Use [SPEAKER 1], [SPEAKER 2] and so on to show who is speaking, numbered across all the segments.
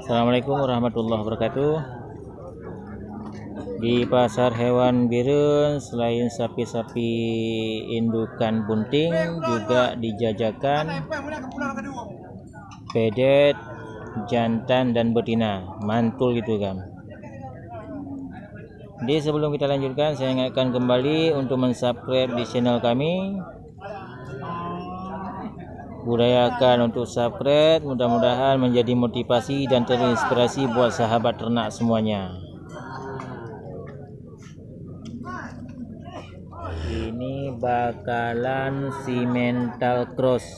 [SPEAKER 1] Assalamualaikum warahmatullahi wabarakatuh. Di pasar hewan Birun, selain sapi-sapi indukan bunting, juga dijajakan pedet, jantan dan betina, mantul gitu kan. Jadi sebelum kita lanjutkan, saya ingatkan kembali untuk mensubscribe di channel kami. Budayakan untuk subscribe, mudah-mudahan menjadi motivasi dan terinspirasi buat sahabat ternak semuanya. Ini bakalan simental cross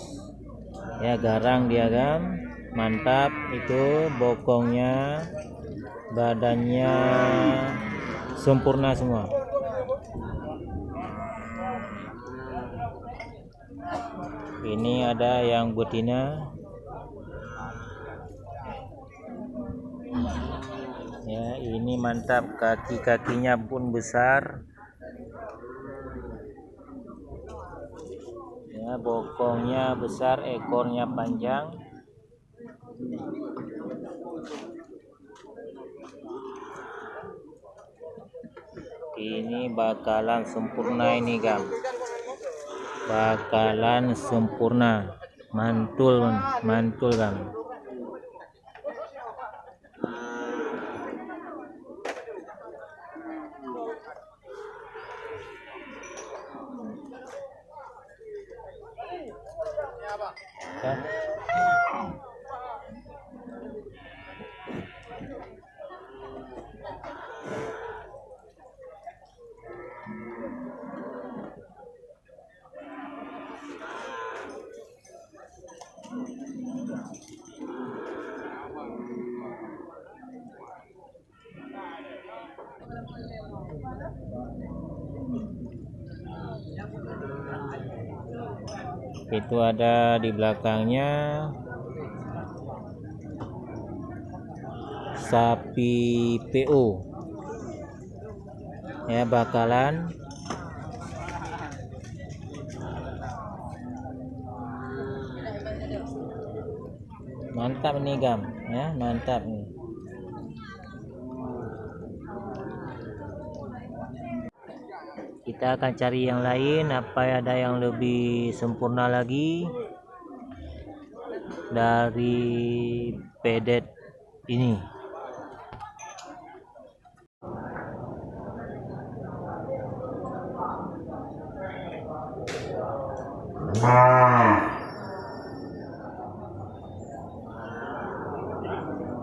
[SPEAKER 1] ya, garang dia kan, mantap. Itu bokongnya, badannya sempurna semua. Ini ada yang betina ya, ini mantap, kaki-kakinya pun besar ya, bokongnya besar, ekornya panjang. Ini bakalan sempurna ini kan, bakalan sempurna, mantul kan. Ya. Itu ada di belakangnya sapi PO ya, bakalan mantap nih gam ya, mantap nih. Kita akan cari yang lain, apa ada yang lebih sempurna lagi dari pedet ini.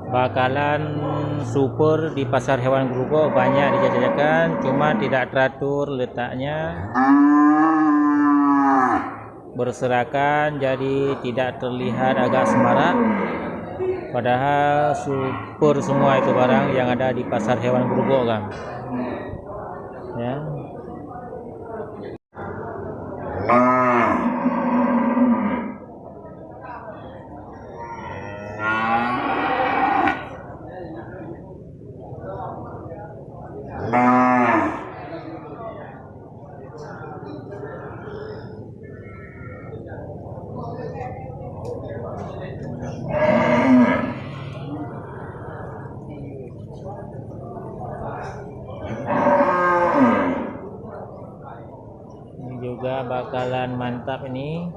[SPEAKER 1] Bakalan super di pasar hewan Grogol, banyak dijajakan, cuma tidak teratur letaknya, berserakan, jadi tidak terlihat, agak semarak. Padahal super semua itu barang yang ada di pasar hewan Grogol kan ya. Ini juga bakalan mantap ini,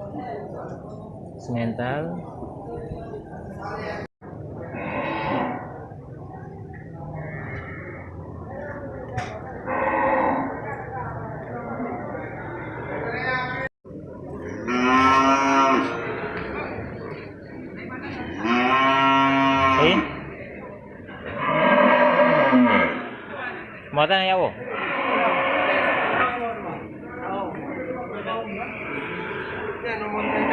[SPEAKER 1] semental. Muatan ya, Bu?